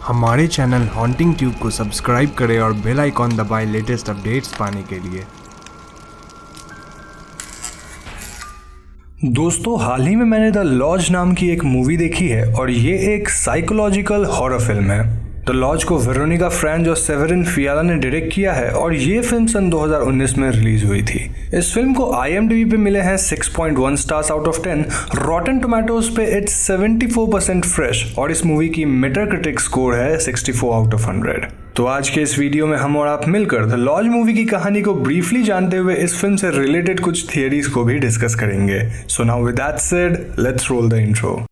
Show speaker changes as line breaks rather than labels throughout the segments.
हमारे channel haunting tube को subscribe करें और बेल आइकॉन दबाएं लेटेस्ट अपडेट्स पाने के लिए।
दोस्तों, हाल ही में मैंने द लॉज नाम की एक मूवी देखी है और ये एक साइकोलॉजिकल हॉरर फिल्म है। द लॉज को वेरोनिका फ्रेंच और सेवेरिन फियाला ने डायरेक्ट किया है और ये फिल्म सन 2019 में रिलीज हुई थी। इस फिल्म को IMDb पे मिले हैं 6.1 स्टार्स आउट ऑफ 10। रॉटन टोमेटोज पे इट्स 74% फ्रेश और इस मूवी की मेटाक्रिटिक स्कोर है 64 आउट ऑफ 100। तो आज के इस वीडियो में हम और आप मिलकर द लॉज मूवी की कहानी को ब्रीफली जानते हुए इस फिल्म से रिलेटेड कुछ थियरीज को भी डिस्कस करेंगे। So now with that said, let's roll the intro.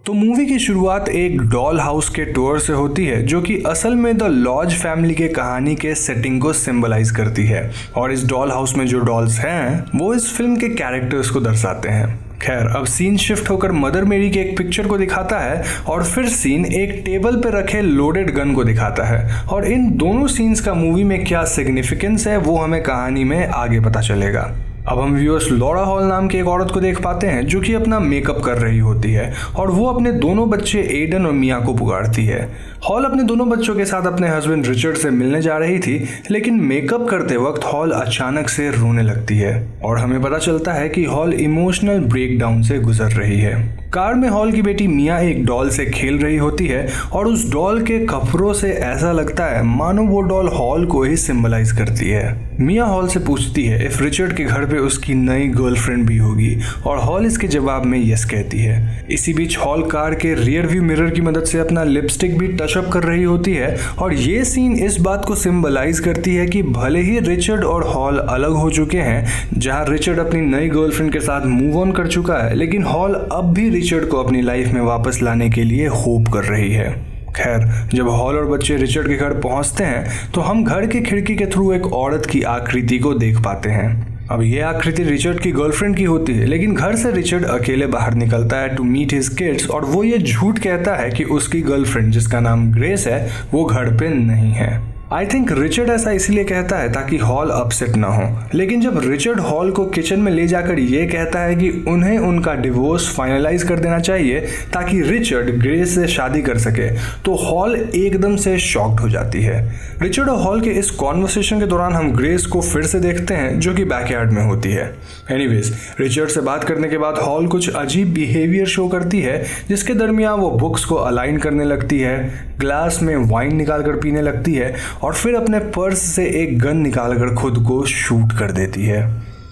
तो मूवी की शुरुआत एक डॉल हाउस के टूर से होती है जो कि असल में द लॉज फैमिली के कहानी के सेटिंग को सिंबलाइज करती है और इस डॉल हाउस में जो डॉल्स हैं वो इस फिल्म के कैरेक्टर्स को दर्शाते हैं। खैर, अब सीन शिफ्ट होकर मदर मेरी के एक पिक्चर को दिखाता है और फिर सीन एक टेबल पे रखे लोडेड गन को दिखाता है और इन दोनों सीन्स का मूवी में क्या सिग्निफिकेंस है वो हमें कहानी में आगे पता चलेगा। अब हम व्यूअर्स लॉरा हॉल नाम की एक औरत को देख पाते हैं जो कि अपना मेकअप कर रही होती है और वो अपने दोनों बच्चे एडन और मिया को पुकारती है। हॉल अपने दोनों बच्चों के साथ अपने हस्बैंड रिचर्ड से मिलने जा रही थी, लेकिन मेकअप करते वक्त हॉल अचानक से रोने लगती है और हमें पता चलता है कि हॉल इमोशनल ब्रेकडाउन से गुजर रही है। कार में हॉल की बेटी मिया एक डॉल से खेल रही होती है और उस डॉल के कपड़ों से ऐसा लगता है मानो वो डॉल हॉल को ही सिंबलाइज करती है। मिया हॉल से पूछती है इफ रिचर्ड के घर पे उसकी नई गर्लफ्रेंड भी होगी और हॉल इसके जवाब में यस कहती है। इसी बीच हॉल कार के रियर व्यू मिरर की मदद से अपना लिपस्टिक भी टचअप कर रही होती है और ये सीन इस बात को सिंबलाइज करती है कि भले ही रिचर्ड और हॉल अलग हो चुके हैं, जहां रिचर्ड अपनी नई गर्लफ्रेंड के साथ मूव ऑन कर चुका है, लेकिन हॉल अब भी रिचर्ड को अपनी लाइफ में वापस लाने के लिए होप कर रही है। खैर, जब हॉल और बच्चे रिचर्ड के घर पहुंचते हैं तो हम घर की खिड़की के थ्रू एक औरत की आकृति को देख पाते हैं। अब ये आकृति रिचर्ड की गर्लफ्रेंड की होती है, लेकिन घर से रिचर्ड अकेले बाहर निकलता है टू मीट हिज किड्स और वो ये झूठ कहता है कि उसकी गर्लफ्रेंड जिसका नाम ग्रेस है वो घर पे नहीं है। आई थिंक रिचर्ड ऐसा इसलिए कहता है ताकि हॉल अपसेट ना हो, लेकिन जब रिचर्ड हॉल को किचन में ले जाकर ये कहता है कि उन्हें उनका डिवोर्स फाइनलाइज कर देना चाहिए ताकि रिचर्ड ग्रेस से शादी कर सके, तो हॉल एकदम से शॉक्ड हो जाती है। रिचर्ड और हॉल के इस कॉन्वर्सेशन के दौरान हम ग्रेस को फिर से देखते हैं जो कि बैकयार्ड में होती है। एनीवेज, रिचर्ड से बात करने के बाद हॉल कुछ अजीब बिहेवियर शो करती है जिसके दरमियान वो बुक्स को अलाइन करने लगती है, ग्लास में वाइन निकाल कर पीने लगती है और फिर अपने पर्स से एक गन निकालकर खुद को शूट कर देती है।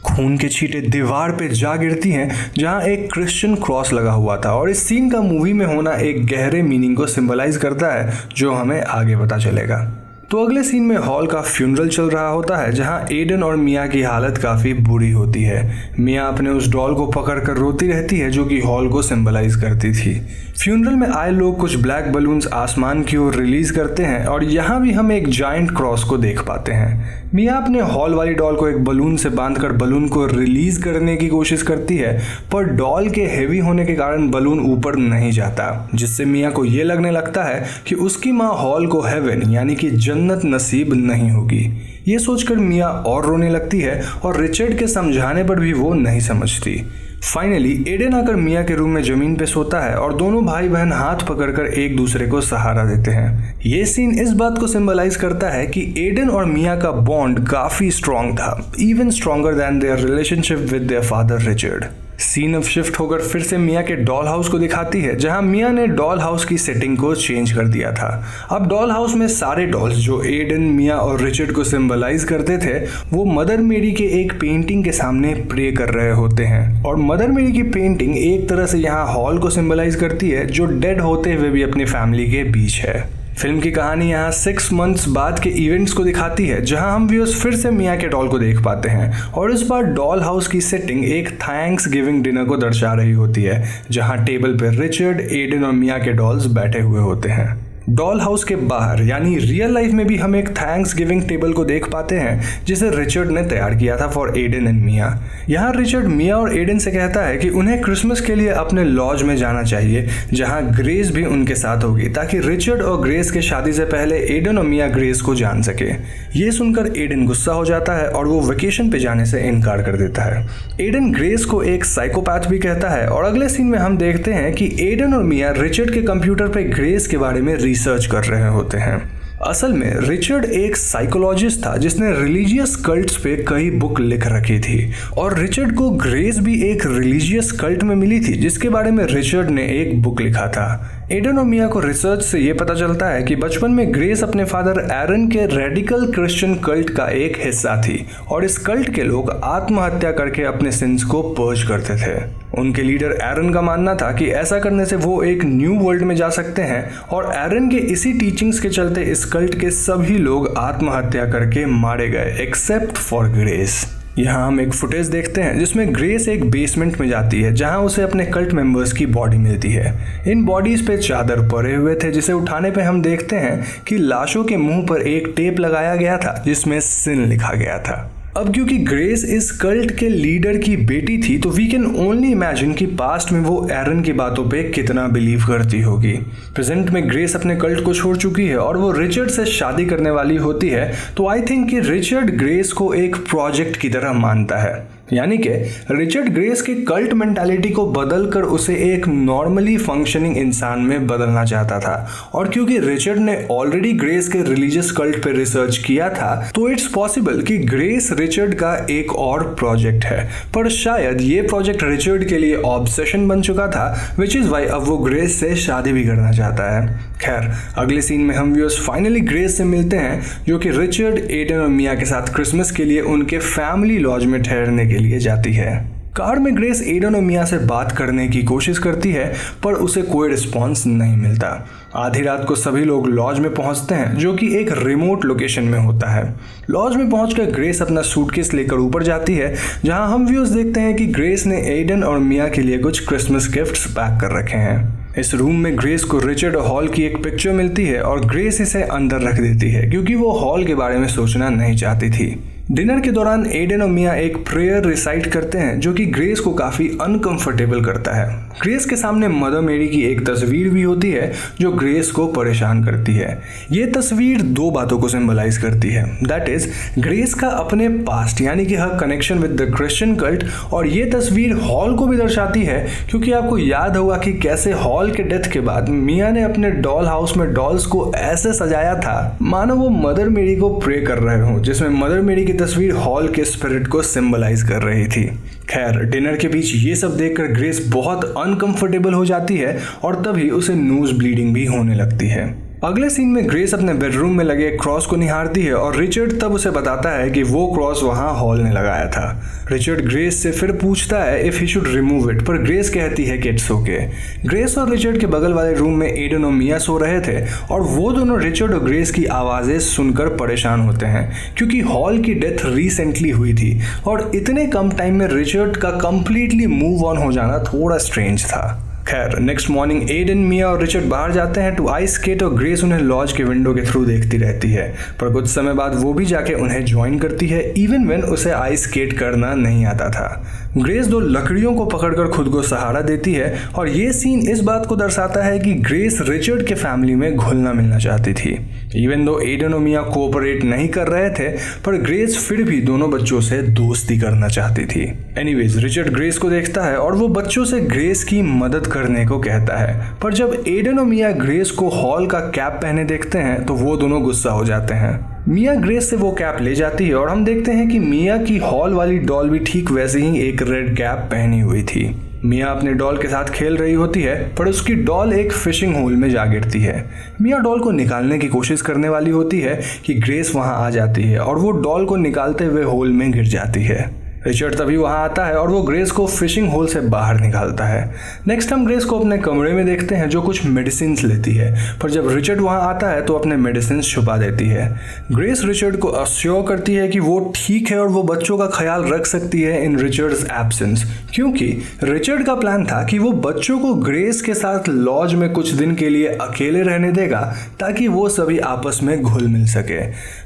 खून के छींटे दीवार पे जा गिरती हैं जहां एक क्रिश्चियन क्रॉस लगा हुआ था और इस सीन का मूवी में होना एक गहरे मीनिंग को सिंबलाइज करता है जो हमें आगे पता चलेगा। तो अगले सीन में हॉल का फ्यूनरल चल रहा होता है जहां एडन और मिया की हालत काफ़ी बुरी होती है। मिया अपने उस डॉल को पकड़कर रोती रहती है जो कि हॉल को सिंबलाइज करती थी। फ्यूनरल में आए लोग कुछ ब्लैक बलून्स आसमान की ओर रिलीज करते हैं और यहाँ भी हम एक जायंट क्रॉस को देख पाते हैं। मिया अपने हॉल वाली डॉल को एक बलून से बांधकर बलून को रिलीज करने की कोशिश करती है, पर डॉल के हेवी होने के कारण बलून ऊपर नहीं जाता, जिससे मिया को ये लगने लगता है कि उसकी माँ हॉल को हेवन यानी कि जन्नत नसीब नहीं होगी। ये सोचकर मिया और रोने लगती है और रिचर्ड के समझाने पर भी वो नहीं समझती। फाइनली एडन आकर मिया के रूम में जमीन पे सोता है और दोनों भाई बहन हाथ पकड़कर एक दूसरे को सहारा देते हैं। ये सीन इस बात को सिंबलाइज करता है कि एडन और मिया का बॉन्ड काफी स्ट्रॉन्ग था, even stronger than their relationship with their father Richard. Scene अब शिफ्ट होकर फिर से मिया के डॉल हाउस को दिखाती है जहां मिया ने डॉल हाउस की सेटिंग को चेंज कर दिया था। अब डॉल हाउस में सारे डॉल्स जो एडन, मिया और रिचर्ड को सिंबलाइज करते थे वो मदर मेरी के एक पेंटिंग के सामने प्रे कर रहे होते हैं और मदर मेरी की पेंटिंग एक तरह से यहाँ हॉल को सिंबलाइज करती है जो डेड होते हुए भी अपनी फैमिली के बीच है। फिल्म की कहानी यहाँ 6 मंथ्स बाद के इवेंट्स को दिखाती है जहां हम व्यूअर्स फिर से मिया के डॉल को देख पाते हैं और इस बार डॉल हाउस की सेटिंग एक थैंक्स गिविंग डिनर को दर्शा रही होती है जहां टेबल पर रिचर्ड, एडन और मिया के डॉल्स बैठे हुए होते हैं। डॉल हाउस के बाहर यानी रियल लाइफ में भी हम एक थैंक्स गिविंग टेबल को देख पाते हैं जिसे रिचर्ड ने तैयार किया था फॉर एडन एंड मिया। यहाँ रिचर्ड मिया और एडन से कहता है कि उन्हें क्रिसमस के लिए अपने लॉज में जाना चाहिए जहाँ ग्रेस भी उनके साथ होगी, ताकि रिचर्ड और ग्रेस के शादी से पहले एडन और मिया ग्रेस को जान सके। ये सुनकर एडन गुस्सा हो जाता है और वो वेकेशन पे जाने से इनकार कर देता है। एडन ग्रेस को एक साइकोपैथ भी कहता है और अगले सीन में हम देखते हैं कि एडन और मिया रिचर्ड के कंप्यूटर पे ग्रेस के बारे में रिसर्च कर रहे होते हैं। असल में रिचर्ड एक साइकोलॉजिस्ट था जिसने रिलीजियस कल्ट्स पे कई बुक लिख रखी थी और रिचर्ड को ग्रेस भी एक रिलीजियस कल्ट में मिली थी जिसके बारे में रिचर्ड ने एक बुक लिखा था। एडन और मिया को रिसर्च से ये पता चलता है कि बचपन में ग्रेस अपने फादर एरन के रेडिकल क्रिश्चियन कल्ट का एक हिस्सा थी और इस कल्ट के लोग आत्महत्या करके अपने सिंस को पर्ज करते थे। उनके लीडर एरन का मानना था कि ऐसा करने से वो एक न्यू वर्ल्ड में जा सकते हैं और एरन के इसी टीचिंग्स के चलते इस कल्ट के सभी लोग आत्महत्या करके मारे गए एक्सेप्ट फॉर ग्रेस। यहाँ हम एक फुटेज देखते हैं जिसमें ग्रेस एक बेसमेंट में जाती है जहाँ उसे अपने कल्ट मेंबर्स की बॉडी मिलती है। इन बॉडीज पे चादर पड़े हुए थे जिसे उठाने पे हम देखते हैं कि लाशों के मुंह पर एक टेप लगाया गया था जिसमें सिन लिखा गया था। अब क्योंकि ग्रेस इस कल्ट के लीडर की बेटी थी तो वी कैन ओनली इमेजिन कि पास्ट में वो एरन की बातों पे कितना बिलीव करती होगी। प्रेजेंट में ग्रेस अपने कल्ट को छोड़ चुकी है और वो रिचर्ड से शादी करने वाली होती है, तो आई थिंक कि रिचर्ड ग्रेस को एक प्रोजेक्ट की तरह मानता है, यानी कि रिचर्ड ग्रेस के कल्ट मेंटालिटी को बदलकर उसे एक नॉर्मली फंक्शनिंग इंसान में बदलना चाहता था। और क्योंकि रिचर्ड ने ऑलरेडी ग्रेस के रिलीजियस कल्ट पे रिसर्च किया था तो इट्स पॉसिबल कि ग्रेस रिचर्ड का एक और प्रोजेक्ट है, पर शायद ये प्रोजेक्ट रिचर्ड के लिए ऑब्सेशन बन चुका था, विच इज वाई अब वो ग्रेस से शादी भी करना चाहता है। खैर, अगले सीन में हम व्यूअर्स फाइनली ग्रेस से मिलते हैं जो कि रिचर्ड, एडन और मिया के साथ क्रिसमस के लिए उनके फैमिली लॉज में ठहरने के लिए जाती है। कार में ग्रेस एडन और मिया से बात करने की कोशिश करती है पर उसे कोई रिस्पॉन्स नहीं मिलता। आधी रात को सभी लोग लॉज में पहुंचते हैं जो कि एक रिमोट लोकेशन में होता है। लॉज में पहुंचकर ग्रेस अपना सूटकेस लेकर ऊपर जाती है जहां हम व्यूअर्स देखते हैं कि ग्रेस ने एडन और मिया के लिए कुछ क्रिसमस गिफ्ट्स पैक कर रखे हैं। इस रूम में ग्रेस को रिचर्ड हॉल की एक पिक्चर मिलती है और ग्रेस इसे अंदर रख देती है क्योंकि वो हॉल के बारे में सोचना नहीं चाहती थी। डिनर के दौरान एडन और मिया एक प्रेयर रिसाइट करते हैं जो कि ग्रेस को काफी अनकंफर्टेबल करता है। ग्रेस के सामने मदर मेरी की एक तस्वीर भी होती है जो ग्रेस को परेशान करती है। ये तस्वीर दो बातों को सिंबलाइज करती है, दैट इज ग्रेस का अपने पास्ट यानी कि हर connection with the Christian cult, और ये तस्वीर हॉल को भी दर्शाती है क्योंकि आपको याद होगा कि कैसे हॉल के डेथ के बाद मिया ने अपने डॉल हाउस में डॉल्स को ऐसे सजाया था मानो वो मदर मेरी को प्रे कर रहे हो, जिसमें मदर मेरी की तस्वीर हॉल के स्पिरिट को सिंबलाइज कर रही थी। खैर, डिनर के बीच ये सब देखकर ग्रेस बहुत अनकंफर्टेबल हो जाती है और तभी उसे नोज ब्लीडिंग भी होने लगती है। अगले सीन में ग्रेस अपने बेडरूम में लगे क्रॉस को निहारती है और रिचर्ड तब उसे बताता है कि वो क्रॉस वहां हॉल ने लगाया था। रिचर्ड ग्रेस से फिर पूछता है if he should remove it, पर ग्रेस कहती है कि इट्स ओके। ग्रेस और रिचर्ड के बगल वाले रूम में एडन और मिया सो रहे थे और वो दोनों रिचर्ड और ग्रेस की आवाजें सुनकर परेशान होते हैं क्योंकि हॉल की डेथ रिसेंटली हुई थी और इतने कम टाइम में रिचर्ड का कंप्लीटली मूव ऑन हो जाना थोड़ा स्ट्रेंज था। खैर, नेक्स्ट मॉर्निंग एडन, मिया और रिचर्ड बाहर जाते हैं टू आइस स्केट और ग्रेस उन्हें लॉज के विंडो के थ्रू देखती रहती है, पर कुछ समय बाद वो भी जाके उन्हें ज्वाइन करती है इवन व्हेन उसे आइस स्केट करना नहीं आता था। ग्रेस दो लकड़ियों को पकड़कर खुद को सहारा देती है और ये सीन इस बात को दर्शाता है कि ग्रेस रिचर्ड के फैमिली में घुलना मिलना चाहती थी। इवन दो एडन और मिया कोऑपरेट नहीं कर रहे थे, पर ग्रेस फिर भी दोनों बच्चों से दोस्ती करना चाहती थी। एनीवेज, रिचर्ड ग्रेस को देखता है और वो बच्चों से ग्रेस की मदद करने को कहता है, पर जब एडन और मिया ग्रेस को हॉल का कैप पहने देखते हैं तो वो दोनों गुस्सा हो जाते हैं। मिया ग्रेस से वो कैप ले जाती है और हम देखते हैं कि मिया की हॉल वाली डॉल भी ठीक वैसे ही एक रेड कैप पहनी हुई थी। मिया अपने डॉल के साथ खेल रही होती है पर उसकी डॉल एक फिशिंग होल में जा गिरती है। मिया डॉल को निकालने की कोशिश करने वाली होती है कि ग्रेस वहां आ जाती है और वो डॉल को निकालते हुए होल में गिर जाती है। रिचर्ड तभी वहां आता है और वो ग्रेस को फिशिंग होल से बाहर निकालता है। नेक्स्ट हम ग्रेस को अपने कमरे में देखते हैं जो कुछ मेडिसिन लेती है, पर जब रिचर्ड वहां आता है तो अपने मेडिसिन छुपा देती है। ग्रेस रिचर्ड को अश्योर करती है कि वो ठीक है और वो बच्चों का ख्याल रख सकती है इन रिचर्ड्स एब्सेंस, क्योंकि रिचर्ड का प्लान था कि वो बच्चों को ग्रेस के साथ लॉज में कुछ दिन के लिए अकेले रहने देगा ताकि वो सभी आपस में घुल मिल सके।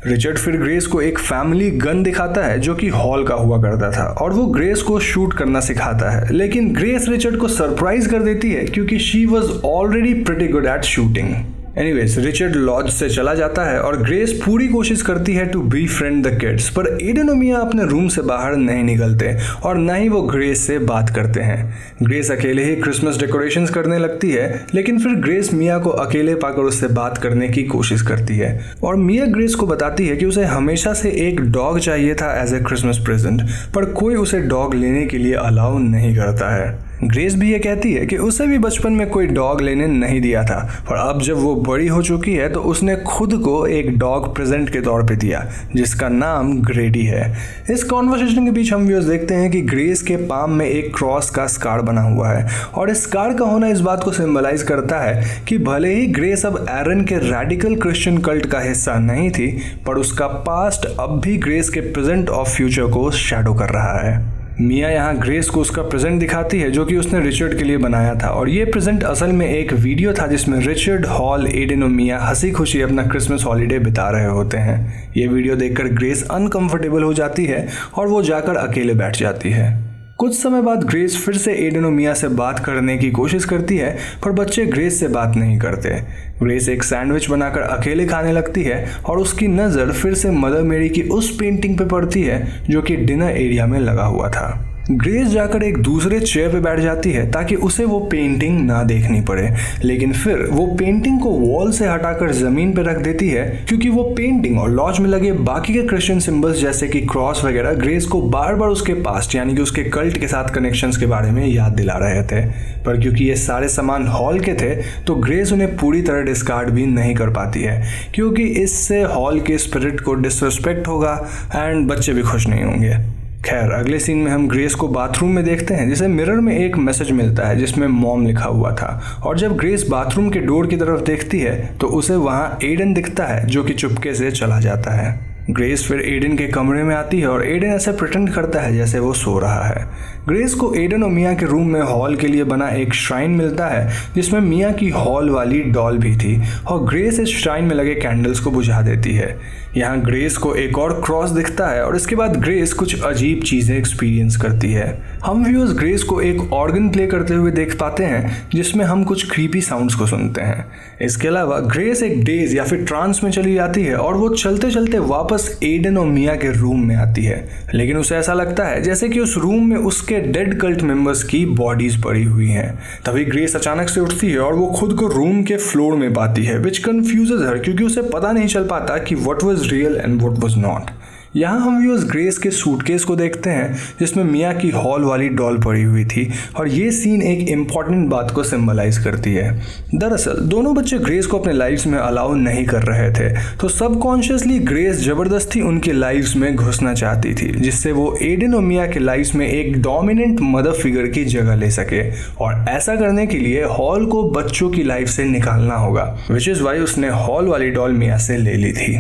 रिचर्ड फिर ग्रेस को एक फैमिली गन दिखाता है जो कि हॉल का हुआ करता था और वो ग्रेस को शूट करना सिखाता है, लेकिन ग्रेस रिचर्ड को सरप्राइज कर देती है क्योंकि she was already pretty good at shooting. Anyways Richard lodge से चला जाता है और ग्रेस पूरी कोशिश करती है to befriend the kids, पर एडन और मिया अपने रूम से बाहर नहीं निकलते और न ही वो ग्रेस से बात करते हैं। ग्रेस अकेले ही क्रिसमस डेकोरेशंस करने लगती है, लेकिन फिर ग्रेस मिया को अकेले पाकर उससे बात करने की कोशिश करती है और मिया ग्रेस को बताती है कि उसे हमेशा से एक डॉग चाहिए था एज ए क्रिसमस प्रेजेंट, पर कोई उसे डॉग लेने के लिए अलाउ नहीं करता है। ग्रेस भी ये कहती है कि उसे भी बचपन में कोई डॉग लेने नहीं दिया था, पर अब जब वो बड़ी हो चुकी है तो उसने खुद को एक डॉग प्रेजेंट के तौर पे दिया जिसका नाम ग्रेडी है। इस कॉन्वर्सेशन के बीच हम व्यूअर्स देखते हैं कि ग्रेस के पाम में एक क्रॉस का स्कार बना हुआ है और इस स्कार का होना इस बात को सिंबलाइज करता है कि भले ही ग्रेस अब एरन के रेडिकल क्रिश्चियन कल्ट का हिस्सा नहीं थी, पर उसका पास्ट अब भी ग्रेस के प्रेजेंट और फ्यूचर को शैडो कर रहा है। मिया यहाँ ग्रेस को उसका प्रेजेंट दिखाती है जो कि उसने रिचर्ड के लिए बनाया था और ये प्रेजेंट असल में एक वीडियो था जिसमें रिचर्ड, हॉल, एडन और मिया हंसी खुशी अपना क्रिसमस हॉलीडे बिता रहे होते हैं। ये वीडियो देखकर ग्रेस अनकंफर्टेबल हो जाती है और वो जाकर अकेले बैठ जाती है। कुछ समय बाद ग्रेस फिर से एडन और मिया से बात करने की कोशिश करती है, पर बच्चे ग्रेस से बात नहीं करते। ग्रेस एक सैंडविच बनाकर अकेले खाने लगती है और उसकी नज़र फिर से मदर मेरी की उस पेंटिंग पे पड़ती है जो कि डिनर एरिया में लगा हुआ था। ग्रेस जाकर एक दूसरे चेयर पे बैठ जाती है ताकि उसे वो पेंटिंग ना देखनी पड़े, लेकिन फिर वो पेंटिंग को वॉल से हटाकर जमीन पे रख देती है क्योंकि वो पेंटिंग और लॉज में लगे बाकी के क्रिश्चियन सिंबल्स जैसे कि क्रॉस वगैरह ग्रेस को बार बार उसके पास्ट यानी कि उसके कल्ट के साथ कनेक्शंस के बारे में याद दिला रहे थे। पर क्योंकि ये सारे सामान हॉल के थे तो ग्रेस उन्हें पूरी तरह डिस्कार्ड भी नहीं कर पाती है क्योंकि इससे हॉल के स्पिरिट को डिसरिस्पेक्ट होगा एंड बच्चे भी खुश नहीं होंगे। खैर अगले सीन में हम ग्रेस को बाथरूम में देखते हैं जिसे मिरर में एक मैसेज मिलता है जिसमें मॉम लिखा हुआ था और जब ग्रेस बाथरूम के डोर की तरफ देखती है तो उसे वहां एडन दिखता है जो कि चुपके से चला जाता है। ग्रेस फिर एडन के कमरे में आती है और एडन ऐसे प्रिटेंड करता है जैसे वो सो रहा है। ग्रेस को एडन और मिया के रूम में हॉल के लिए बना एक श्राइन मिलता है जिसमें मिया की हॉल वाली डॉल भी थी और ग्रेस इस श्राइन में लगे कैंडल्स को बुझा देती है। यहाँ ग्रेस को एक और क्रॉस दिखता है और इसके बाद ग्रेस कुछ अजीब चीज़ें एक्सपीरियंस करती है। हम व्यूअर्स ग्रेस को एक ऑर्गन प्ले करते हुए देख पाते हैं जिसमें हम कुछ क्रीपी साउंड्स को सुनते हैं। इसके अलावा ग्रेस एक डेज या फिर ट्रांस में चली जाती है और वो चलते चलते वापस एडन और मिया के रूम में आती है, लेकिन उसे ऐसा लगता है जैसे कि उस रूम में उसके डेड कल्ट मेंबर्स की बॉडीज पड़ी हुई हैं। तभी ग्रेस अचानक से उठती है और वो खुद को रूम के फ्लोर में पाती है विच कंफ्यूजेस हर क्योंकि उसे पता नहीं चल पाता कि what was real and what was not. यहाँ हम व्यूअर्स ग्रेस के सूटकेस को देखते हैं जिसमें मिया की हॉल वाली डॉल पड़ी हुई थी और ये सीन एक इम्पॉर्टेंट बात को सिंबलाइज करती है। दरअसल दोनों बच्चे ग्रेस को अपने लाइफ्स में अलाउ नहीं कर रहे थे, तो सबकॉन्शियसली ग्रेस जबरदस्ती उनके लाइफ्स में घुसना चाहती थी जिससे वो एडन और मिया के लाइफ्स में एक डोमिनेंट मदर फिगर की जगह ले सके और ऐसा करने के लिए हॉल को बच्चों की लाइफ से निकालना होगा, विच इज़ वाई उसने हॉल वाली डॉल मिया से ले ली थी।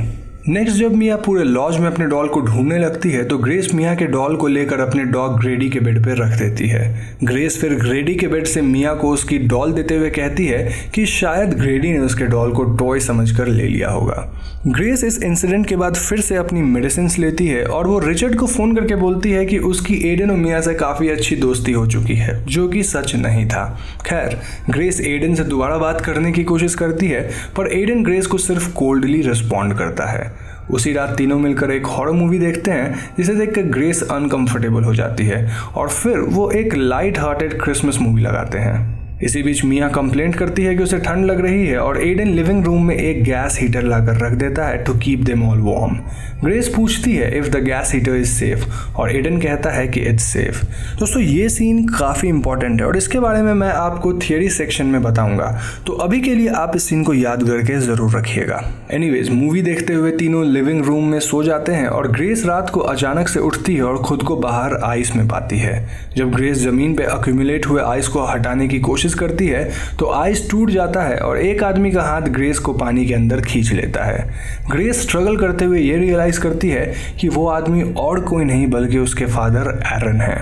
नेक्स्ट जब मिया पूरे लॉज में अपने डॉल को ढूंढने लगती है तो ग्रेस मिया के डॉल को लेकर अपने डॉग ग्रेडी के बेड पर रख देती है। ग्रेस फिर ग्रेडी के बेड से मिया को उसकी डॉल देते हुए कहती है कि शायद ग्रेडी ने उसके डॉल को टॉय समझकर ले लिया होगा। ग्रेस इस इंसिडेंट के बाद फिर से अपनी मेडिसिन लेती है और वो रिचर्ड को फोन करके बोलती है कि उसकी एडन और मिया से काफ़ी अच्छी दोस्ती हो चुकी है, जो कि सच नहीं था। खैर ग्रेस एडन से दोबारा बात करने की कोशिश करती है पर एडन ग्रेस को सिर्फ कोल्डली रिस्पॉन्ड करता है। उसी रात तीनों मिलकर एक हॉरर मूवी देखते हैं जिसे देखकर ग्रेस अनकंफर्टेबल हो जाती है और फिर वो एक लाइट हार्टेड क्रिसमस मूवी लगाते हैं। इसी बीच मिया कंप्लेंट करती है कि उसे ठंड लग रही है और एडन लिविंग रूम में एक गैस हीटर लाकर रख देता है to keep them all warm. Grace पूछती है if the gas heater is safe और एडन कहता है कि इट्स सेफ। दोस्तों ये सीन काफ़ी इंपॉर्टेंट है और इसके बारे में मैं आपको थियरी सेक्शन में बताऊंगा, तो अभी के लिए आप इस सीन को याद करके ज़रूर रखिएगा। एनीवेज मूवी देखते हुए तीनों लिविंग रूम में सो जाते हैं और ग्रेस रात को अचानक से उठती है और खुद को बाहर आइस में पाती है। जब ग्रेस ज़मीन पे अक्यूमुलेट हुए आइस को हटाने की कोशिश करती है तो आइस टूट जाता है और एक आदमी का हाथ ग्रेस को पानी के अंदर खींच लेता है। ग्रेस स्ट्रगल करते हुए ये रियलाइज करती है कि वो आदमी और कोई नहीं बल्कि उसके फादर एरन है।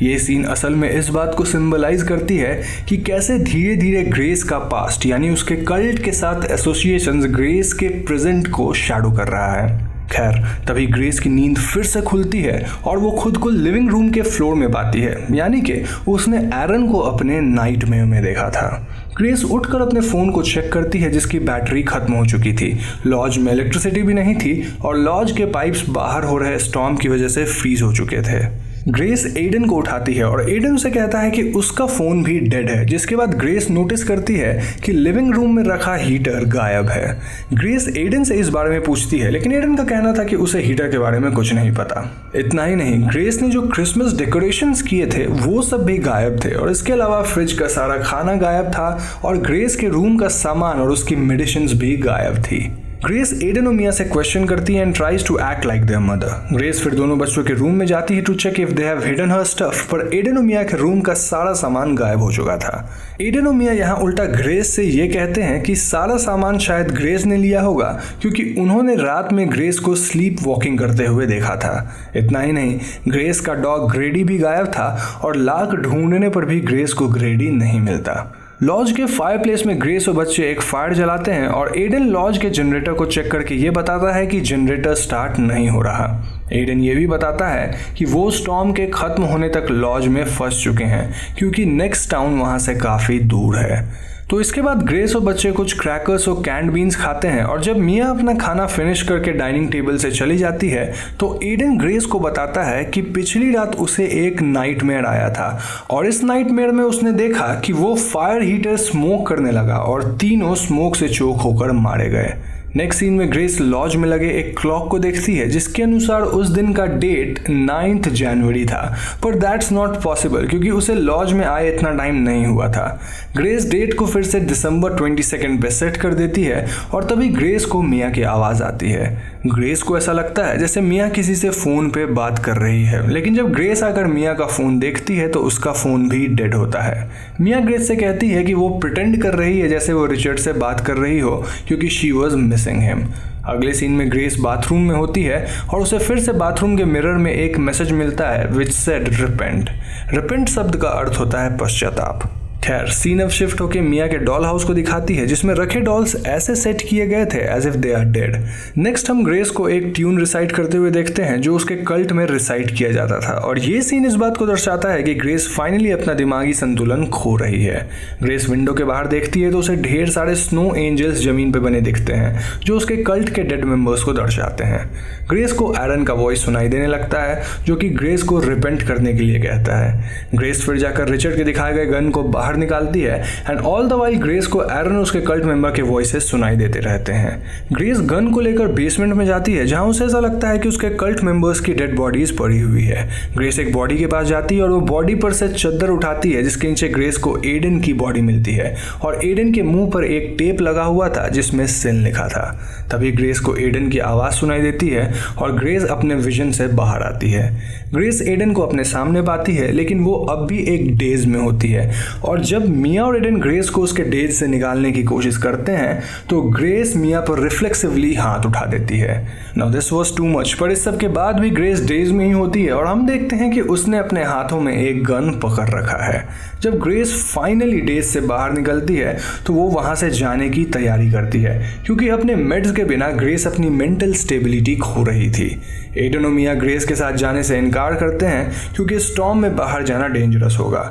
ये सीन असल में इस बात को सिंबलाइज करती है कि कैसे धीरे धीरे ग्रेस का पास्ट यानी उसके कल्ट के साथ एसोसिएशंस ग्रेस के प्रेजेंट को शैडो कर रहा है। खैर तभी ग्रेस की नींद फिर से खुलती है और वो खुद को लिविंग रूम के फ्लोर में पाती है, यानी कि उसने एरन को अपने नाइटमेयर में देखा था। ग्रेस उठकर अपने फ़ोन को चेक करती है जिसकी बैटरी खत्म हो चुकी थी। लॉज में इलेक्ट्रिसिटी भी नहीं थी और लॉज के पाइप्स बाहर हो रहे स्टॉर्म की वजह से फ्रीज हो चुके थे। ग्रेस एडन को उठाती है और एडन उसे कहता है कि उसका फ़ोन भी डेड है, जिसके बाद ग्रेस नोटिस करती है कि लिविंग रूम में रखा हीटर गायब है। ग्रेस एडन से इस बारे में पूछती है लेकिन एडन का कहना था कि उसे हीटर के बारे में कुछ नहीं पता। इतना ही नहीं, ग्रेस ने जो क्रिसमस डेकोरेशंस किए थे वो सब भी गायब थे और इसके अलावा फ्रिज का सारा खाना गायब था और ग्रेस के रूम का सामान और उसकी मेडिसिन्स भी गायब थी। ग्रेस एडन और मिया से क्वेश्चन करती है and tries to act like their mother. Grace फिर दोनों बच्चों के रूम में जाती है to check if they have hidden her stuff, पर एडन और मिया के रूम का सारा सामान गायब हो चुका था। एडन और मिया यहाँ उल्टा ग्रेस से ये कहते हैं कि सारा सामान शायद ग्रेस ने लिया होगा क्योंकि उन्होंने रात में ग्रेस को स्लीप वॉकिंग करते हुए देखा था। इतना ही नहीं, ग्रेस का डॉग ग्रेडी भी गायब था और लाख ढूंढने पर भी ग्रेस को ग्रेडी नहीं मिलता। लॉज के फायरप्लेस में ग्रेस और बच्चे एक फायर जलाते हैं और एडन लॉज के जनरेटर को चेक करके ये बताता है कि जनरेटर स्टार्ट नहीं हो रहा। एडन ये भी बताता है कि वो स्टॉर्म के खत्म होने तक लॉज में फंस चुके हैं क्योंकि नेक्स्ट टाउन वहाँ से काफ़ी दूर है। तो इसके बाद ग्रेस और बच्चे कुछ क्रैकर्स और कैंड बीन्स खाते हैं और जब मिया अपना खाना फिनिश करके डाइनिंग टेबल से चली जाती है तो एडन ग्रेस को बताता है कि पिछली रात उसे एक नाइटमेयर आया था और इस नाइटमेयर में उसने देखा कि वो फायर हीटर स्मोक करने लगा और तीनों स्मोक से चोक होकर मारे गए। नेक्स्ट सीन में ग्रेस लॉज में लगे एक क्लॉक को देखती है जिसके अनुसार उस दिन का डेट 9 जनवरी था, पर दैट्स नॉट पॉसिबल क्योंकि उसे लॉज में आए इतना टाइम नहीं हुआ था। ग्रेस डेट को फिर से दिसंबर 22 पे सेट कर देती है और तभी ग्रेस को मिया की आवाज़ आती है। ग्रेस को ऐसा लगता है जैसे मिया किसी से फ़ोन पे बात कर रही है, लेकिन जब ग्रेस आकर मिया का फ़ोन देखती है तो उसका फ़ोन भी डेड होता है। मिया ग्रेस से कहती है कि वो प्रिटेंड कर रही है जैसे वो रिचर्ड से बात कर रही हो क्योंकि शी वॉज मिसिंग हिम। अगले सीन में ग्रेस बाथरूम में होती है और उसे फिर से बाथरूम के मिरर में एक मैसेज मिलता है विच सेड रिपेंट। रिपेंट शब्द का अर्थ होता है पश्चाताप। खैर सीन अब शिफ्ट होकर मिया के डॉल हाउस को दिखाती है जिसमें रखे डॉल्स ऐसे सेट किए गए थे as if they are dead. Next हम ग्रेस को एक ट्यून रिसाइट करते हुए देखते हैं जो उसके कल्ट में रिसाइट किया जाता था और ये सीन इस बात को दर्शाता है कि ग्रेस फाइनली अपना दिमागी संतुलन खो रही है। ग्रेस विंडो के बाहर देखती है तो उसे ढेर सारे स्नो एंजल्स जमीन पे बने दिखते हैं जो उसके कल्ट के डेड मेंबर्स को दर्शाते हैं। ग्रेस को एरन का वॉइस सुनाई देने लगता है जो कि ग्रेस को रिपेंट करने के लिए कहता है। ग्रेस फिर जाकर रिचर्ड के दिखाए गए गन को बाहर निकालती है and all the while grace को एरन उसके कल्ट मेंबर के वॉइसेस सुनाई देते रहते हैं। ग्रेस गन को लेकर बेसमेंट में जाती है जहां उसे ऐसा लगता है कि उसके कल्ट मेंबर्स की डेड बॉडीज पड़ी हुई है। ग्रेस एक बॉडी के पास जाती है और वो बॉडी पर से चद्दर उठाती है जिसके नीचे ग्रेस को एडन की बॉडी मिलती है और एडन के मुंह पर एक टेप लगा हुआ था जिसमें सिन लिखा था। तभी ग्रेस को एडन की आवाज़ सुनाई देती है और ग्रेस अपने विजन से बाहर आती है। ग्रेस एडन को अपने सामने पाती है लेकिन वो अब भी एक डेज में होती है और जब मिया और एडन ग्रेस को उसके डेज से निकालने की कोशिश करते हैं तो ग्रेस मिया पर रिफ्लेक्सिवली हाथ उठा देती है। Now this was too much, पर इस सब के बाद भी ग्रेस डेज में ही होती है और हम देखते हैं कि उसने अपने हाथों में एक गन पकड़ रखा है। जब ग्रेस फाइनली डेज से बाहर निकलती है तो वो वहाँ से जाने की तैयारी करती है क्योंकि अपने मेड्स के बिना ग्रेस अपनी मेंटल स्टेबिलिटी खो रही थी। एडन और मिया ग्रेस के साथ जाने से इनकार करते हैं क्योंकि स्टॉर्म में बाहर जाना डेंजरस होगा।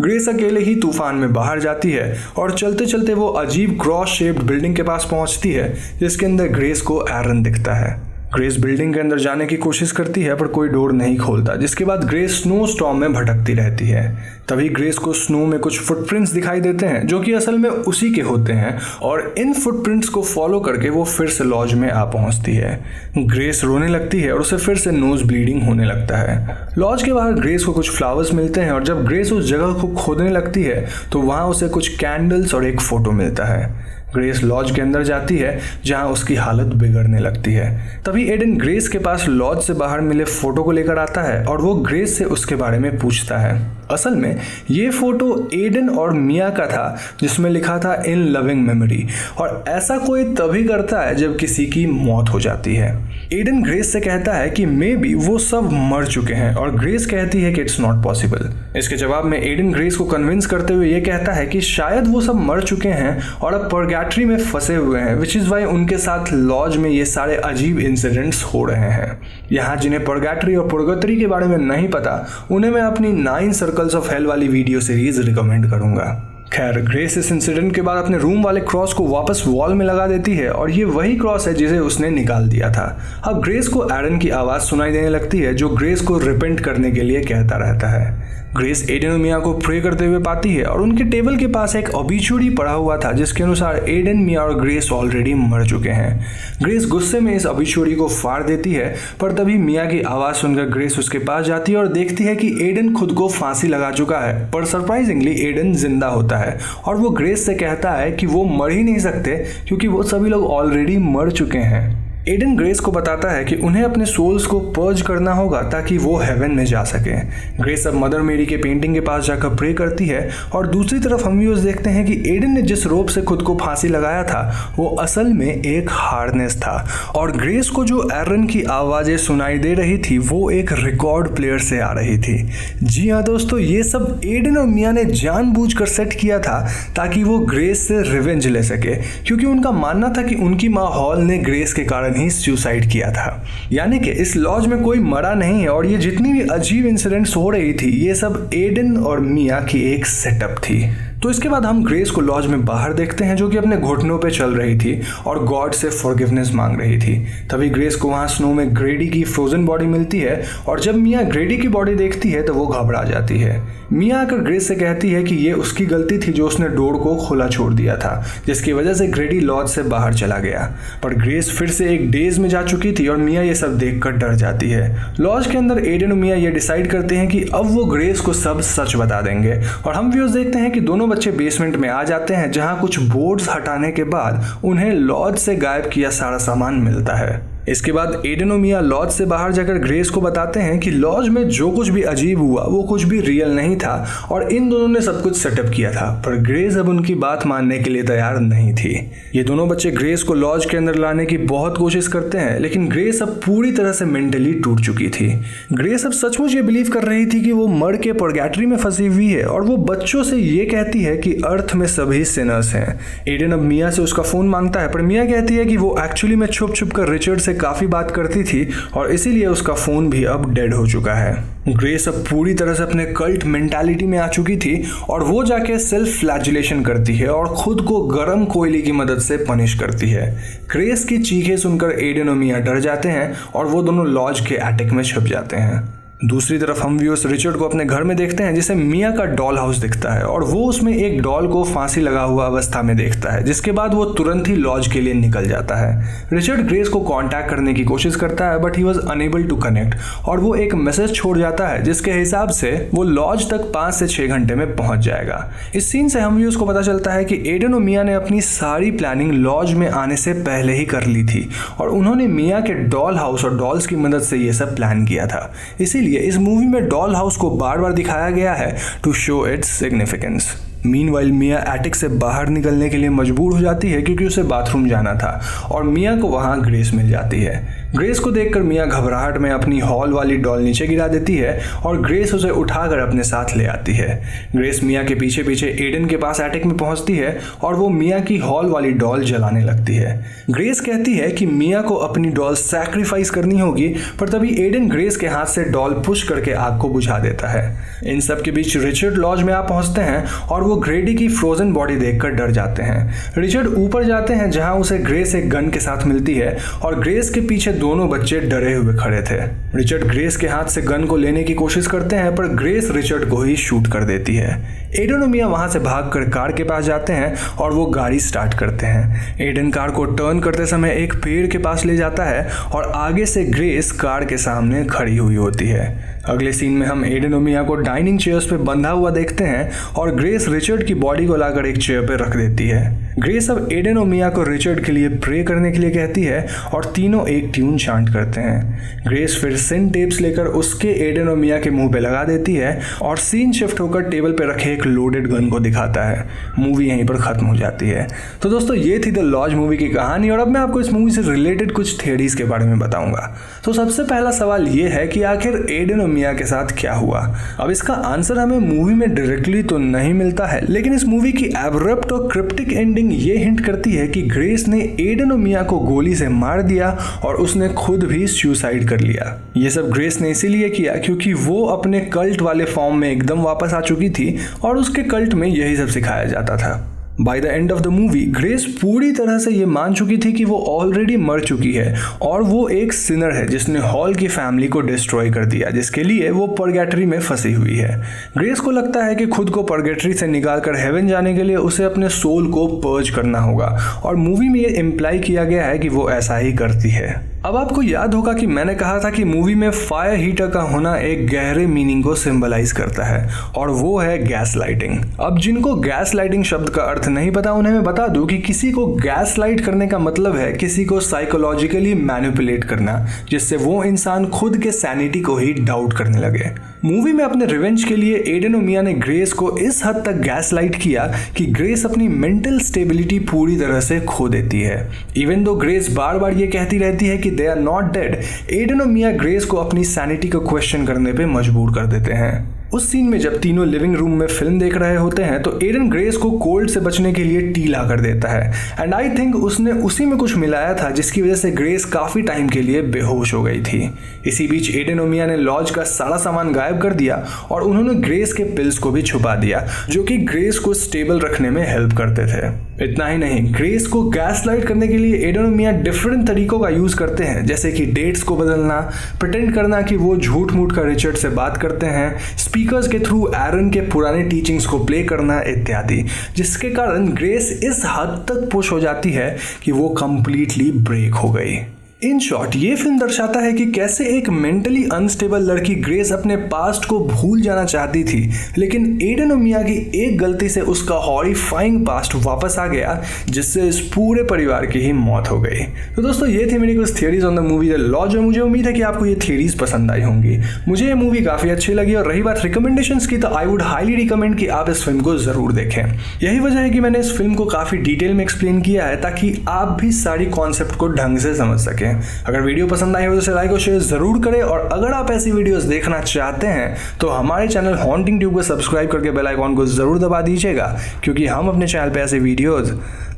ग्रेस अकेले ही तूफान में बाहर जाती है और चलते चलते वो अजीब क्रॉस शेप्ड बिल्डिंग के पास पहुंचती है जिसके अंदर ग्रेस को एरन दिखता है। ग्रेस बिल्डिंग के अंदर जाने की कोशिश करती है पर कोई डोर नहीं खोलता, जिसके बाद ग्रेस स्नो स्टॉर्म में भटकती रहती है। तभी ग्रेस को स्नो में कुछ फुटप्रिंट्स दिखाई देते हैं जो कि असल में उसी के होते हैं और इन फुटप्रिंट्स को फॉलो करके वो फिर से लॉज में आ पहुंचती है। ग्रेस रोने लगती है और उसे फिर से नोज ब्लीडिंग होने लगता है। लॉज के बाहर ग्रेस को कुछ फ्लावर्स मिलते हैं और जब ग्रेस उस जगह को खोदने लगती है तो वहाँ उसे कुछ कैंडल्स और एक फोटो मिलता है। ग्रेस लॉज के अंदर जाती है जहां उसकी हालत बिगड़ने लगती है। तभी एडन ग्रेस के पास लॉज से बाहर मिले फोटो को लेकर आता है और वो ग्रेस से उसके बारे में पूछता है। असल में ये फोटो एडन और मिया का था जिसमें लिखा था इन लविंग मेमोरी, और ऐसा कोई तभी करता है जब किसी की मौत हो जाती है। एडन ग्रेस से कहता है कि मे बी वो सब मर चुके हैं और ग्रेस कहती है कि इट्स नॉट पॉसिबल। इसके जवाब में एडन ग्रेस को कन्विंस करते हुए ये कहता है कि शायद वो सब मर चुके हैं और अब पर्गेटरी में फंसे हुए हैं, विच इज़ वाई उनके साथ लॉज में ये सारे अजीब इंसिडेंट्स हो रहे हैं। यहाँ जिन्हें पर्गेटरी और पुर्गेटरी के बारे में नहीं पता उन्हें मैं अपनी 9 सर्कल्स ऑफ हेल वाली वीडियो सीरीज रिकमेंड करूंगा। खैर, ग्रेस इस इंसिडेंट के बाद अपने रूम वाले क्रॉस को वापस वॉल में लगा देती है और ये वही क्रॉस है जिसे उसने निकाल दिया था। अब ग्रेस को एडन की आवाज़ सुनाई देने लगती है जो ग्रेस को रिपेंट करने के लिए कहता रहता है। ग्रेस एडन और मिया को प्रे करते हुए पाती है और उनके टेबल के पास एक ऑबिचुरी पड़ा हुआ था जिसके अनुसार एडन, मिया और ग्रेस ऑलरेडी मर चुके हैं। ग्रेस गुस्से में इस ऑबिचुरी को फाड़ देती है पर तभी मिया की आवाज़ सुनकर ग्रेस उसके पास जाती है और देखती है कि एडन खुद को फांसी लगा चुका है, पर सरप्राइजिंगली एडन जिंदा होता है और वो ग्रेस से कहता है कि वो मर ही नहीं सकते क्योंकि वो सभी लोग ऑलरेडी मर चुके हैं। एडन ग्रेस को बताता है कि उन्हें अपने सोल्स को पर्ज करना होगा ताकि वो हेवन में जा सके। ग्रेस अब मदर मेरी के पेंटिंग के पास जाकर प्रे करती है और दूसरी तरफ हम व्यूअर्स देखते हैं कि एडन ने जिस रोप से खुद को फांसी लगाया था वो असल में एक हार्नेस था और ग्रेस को जो एरन की आवाज़ें सुनाई दे रही थी वो एक रिकॉर्ड प्लेयर से आ रही थी। जी हाँ दोस्तों, ये सब एडन और मिया ने जानबूझकर सेट किया था ताकि वो ग्रेस से रिवेंज ले सके, क्योंकि उनका मानना था कि उनकी माँ हॉल ने ग्रेस के कारण ही सुसाइड किया था। यानी कि इस लॉज में कोई मरा नहीं है और ये जितनी भी अजीब इंसिडेंट्स हो रही थी ये सब एडन और मिया की एक सेटअप थी। तो इसके बाद हम ग्रेस को लॉज में बाहर देखते हैं जो कि अपने घुटनों पे चल रही थी और गॉड से फॉरगिवनेस मांग रही थी। तभी ग्रेस को वहाँ स्नो में ग्रेडी की फ्रोजन बॉडी मिलती है और जब मिया ग्रेडी की बॉडी देखती है तो वो घबरा जाती है। मिया आकर ग्रेस से कहती है कि ये उसकी गलती थी जो उसने डोर को खुला छोड़ दिया था, जिसकी वजह से ग्रेडी लॉज से बाहर चला गया। पर ग्रेस फिर से एक डेज में जा चुकी थी और मिया ये सब देखकर डर जाती है। लॉज के अंदर एडन और मिया ये डिसाइड करते हैं कि अब वो ग्रेस को सब सच बता देंगे और हम व्यूअर्स देखते हैं कि दोनों बच्चे बेसमेंट में आ जाते हैं जहां कुछ बोर्ड्स हटाने के बाद उन्हें लॉज से गायब किया सारा सामान मिलता है। इसके बाद एडन और मिया लॉज से बाहर जाकर ग्रेस को बताते हैं कि लॉज में जो कुछ भी अजीब हुआ वो कुछ भी रियल नहीं था और इन दोनों ने सब कुछ सेटअप किया था, पर ग्रेस अब उनकी बात मानने के लिए तैयार नहीं थी। ये दोनों बच्चे ग्रेस को लॉज के अंदर लाने की बहुत कोशिश करते हैं लेकिन ग्रेस अब पूरी तरह से मेंटली टूट चुकी थी। ग्रेस अब सचमुच ये बिलीव कर रही थी कि वो मर के पर्गेटरी में फंसी हुई है और वो बच्चों से ये कहती है कि अर्थ में सभी सिनर्स हैं। एडन अब मिया से उसका फोन मांगता है पर मिया कहती है कि वो एक्चुअली में छुप छुप कर रिचर्ड से काफी बात करती थी और इसीलिए उसका फोन भी अब डेड हो चुका है। ग्रेस अब पूरी तरह से अपने कल्ट मेंटालिटी में आ चुकी थी और वो जाके सेल्फ फ्लैजिलेशन करती है और खुद को गर्म कोयले की मदद से पनिश करती है। ग्रेस की चीखें सुनकर एडन और मिया डर जाते हैं और वो दोनों लॉज के एटिक में छुप जाते हैं। दूसरी तरफ हम व्यूअर्स रिचर्ड को अपने घर में देखते हैं जिसे मिया का डॉल हाउस दिखता है और वो उसमें एक डॉल को फांसी लगा हुआ अवस्था में देखता है, जिसके बाद वो तुरंत ही लॉज के लिए निकल जाता है। रिचर्ड ग्रेस को कांटेक्ट करने की कोशिश करता है but he was unable to connect और वो एक मैसेज छोड़ जाता है जिसके हिसाब से वो लॉज तक 5 से 6 घंटे में पहुंच जाएगा। इस सीन से हम व्यूअर्स को पता चलता है कि एडन और मिया ने अपनी सारी प्लानिंग लॉज में आने से पहले ही कर ली थी और उन्होंने मिया के डॉल हाउस और डॉल्स की मदद से ये सब प्लान किया था। इसीलिए इस मूवी में डॉल हाउस को बार बार दिखाया गया है to show its significance. Meanwhile Mia attic से बाहर निकलने के लिए मजबूर हो जाती है क्योंकि उसे बाथरूम जाना था और मिया को वहां ग्रेस मिल जाती है। ग्रेस को देखकर मिया घबराहट में अपनी हॉल वाली डॉल नीचे गिरा देती है और ग्रेस उसे उठाकर अपने साथ ले आती है। ग्रेस मिया के पीछे पीछे एडन के पास एटिक में पहुंचती है और वो मिया की हॉल वाली डॉल जलाने लगती है। ग्रेस कहती है कि मिया को अपनी डॉल सैक्रिफाइस करनी होगी, पर तभी एडन ग्रेस के हाथ से डॉल पुश करके आग को बुझा देता है। इन सब के बीच रिचर्ड लॉज में आ पहुंचते हैं और वो वो ग्रेडी की फ्रोजन बॉडी देखकर डर जाते हैं। रिचर्ड ऊपर जाते हैं जहां उसे ग्रेस एक गन के साथ मिलती है और ग्रेस के पीछे दोनों बच्चे डरे हुए खड़े थे। रिचर्ड ग्रेस के हाथ से गन को लेने की कोशिश करते हैं पर ग्रेस रिचर्ड को ही शूट कर देती है। एडन और मिया वहां से भागकर कार के पास जाते हैं और वो गाड़ी स्टार्ट करते हैं। एडन कार को टर्न करते समय एक पेड़ के पास ले जाता है और आगे से ग्रेस कार के सामने खड़ी हुई होती है। अगले सीन में हम एडन और मिया को डाइनिंग चेयर्स पे बंधा हुआ देखते हैं और ग्रेस रिचर्ड की बॉडी को लाकर एक चेयर पे रख देती है। ग्रेस अब एडन और मिया को रिचर्ड के लिए प्रे करने के लिए कहती है और तीनों एक ट्यून चांट करते हैं। ग्रेस फिर सिन टेप्स लेकर उसके एडन और मिया के मुंह पे लगा देती है और सीन शिफ्ट होकर टेबल पे रखे एक लोडेड गन को दिखाता है। मूवी यहीं पर खत्म हो जाती है। तो दोस्तों ये थी द लॉज मूवी की कहानी और अब मैं आपको इस मूवी से रिलेटेड कुछ थ्योरीज के बारे में बताऊंगा। तो सबसे पहला सवाल ये है कि आखिर एडन और मिया के साथ क्या हुआ। अब इसका आंसर हमें मूवी में डायरेक्टली तो नहीं मिलता है, लेकिन इस मूवी की एब्रप्ट और क्रिप्टिक एंडिंग ये हिंट करती है कि ग्रेस ने एडन और मिया को गोली से मार दिया और उसने खुद भी सुसाइड कर लिया। ये सब ग्रेस ने इसीलिए किया क्योंकि वो अपने कल्ट वाले फॉर्म में एकदम वापस आ चुकी थी और उसके कल्ट में यही सब सिखाया जाता था। By the end of the movie grace पूरी तरह से ये मान चुकी थी कि वो ऑलरेडी मर चुकी है और वो एक सिनर है जिसने हॉल की फैमिली को डिस्ट्रॉय कर दिया, जिसके लिए वो पर्गेटरी में फंसी हुई है। ग्रेस को लगता है कि खुद को पर्गेटरी से निकालकर हेवन जाने के लिए उसे अपने सोल को पर्ज करना होगा और मूवी में ये इम्प्लाई किया गया है कि वो ऐसा ही करती है। अब आपको याद होगा कि मैंने कहा था कि मूवी में फायर हीटर का होना एक गहरे मीनिंग को सिंबलाइज करता है और वो है गैस लाइटिंग। अब जिनको गैस लाइटिंग शब्द का अर्थ नहीं पता उन्हें मैं बता दूं कि किसी को गैस लाइट करने का मतलब है किसी को साइकोलॉजिकली मैनिपुलेट करना, जिससे वो इंसान खुद के सैनिटी को ही डाउट करने लगे। मूवी में अपने रिवेंज के लिए एडन और मिया ने ग्रेस को इस हद तक गैस लाइट किया कि ग्रेस अपनी मेंटल स्टेबिलिटी पूरी तरह से खो देती है। इवन दो ग्रेस बार बार ये कहती रहती है कि they are not dead, Aiden और मिया ग्रेस को अपनी सैनिटी को क्वेश्चन करने पे मजबूर कर देते हैं। उस सीन में जब तीनों लिविंग रूम में फिल्म देख रहे होते हैं तो एडन ग्रेस को कोल्ड से बचने के लिए टी ला कर देता है एंड आई थिंक उसने उसी में कुछ मिलाया था जिसकी वजह से ग्रेस काफी टाइम के लिए बेहोश हो गई थी। इसी बीच एडन और मिया ने लॉज का सारा सामान गायब कर दिया और उन्होंने ग्रेस के पिल्स को भी छुपा दिया जो कि ग्रेस को स्टेबल रखने में हेल्प करते थे। इतना ही नहीं, ग्रेस को गैस लाइट करने के लिए एडन और मिया डिफरेंट तरीकों का यूज करते हैं, जैसे कि डेट्स को बदलना, प्रिटेंड करना कि वो झूठ मूठ का रिचर्ड से बात करते हैं, स्पीकर्स के थ्रू एरन के पुराने टीचिंग्स को प्ले करना इत्यादि, जिसके कारण ग्रेस इस हद तक पुश हो जाती है कि वो कंप्लीटली ब्रेक हो गई। इन शॉर्ट ये फिल्म दर्शाता है कि कैसे एक मेंटली अनस्टेबल लड़की ग्रेस अपने पास्ट को भूल जाना चाहती थी, लेकिन एडन और मिया की एक गलती से उसका हॉरिफाइंग पास्ट वापस आ गया, जिससे इस पूरे परिवार की ही मौत हो गई। तो दोस्तों ये थी मेरी कुछ theories on the movie the Lodge और मुझे उम्मीद है कि आपको ये थियरीज पसंद आई होंगी। मुझे ये मूवी काफी अच्छी लगी और रही बात रिकमेंडेशंस की तो आई वुड हाईली रिकमेंड कि आप इस फिल्म को जरूर देखें। यही वजह है कि मैंने इस फिल्म को काफी डिटेल में एक्सप्लेन किया है ताकि आप भी सारी कॉन्सेप्ट को ढंग से समझ सकें। अगर वीडियो पसंद आई हो तो इसे लाइक और शेयर जरूर करें और अगर आप ऐसी वीडियोस देखना चाहते हैं तो हमारे चैनल हॉन्टिंग ट्यूब को सब्सक्राइब करके बेल आइकॉन को जरूर दबा दीजिएगा, क्योंकि हम अपने चैनल पे ऐसे वीडियोस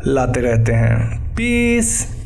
लाते रहते हैं। पीस।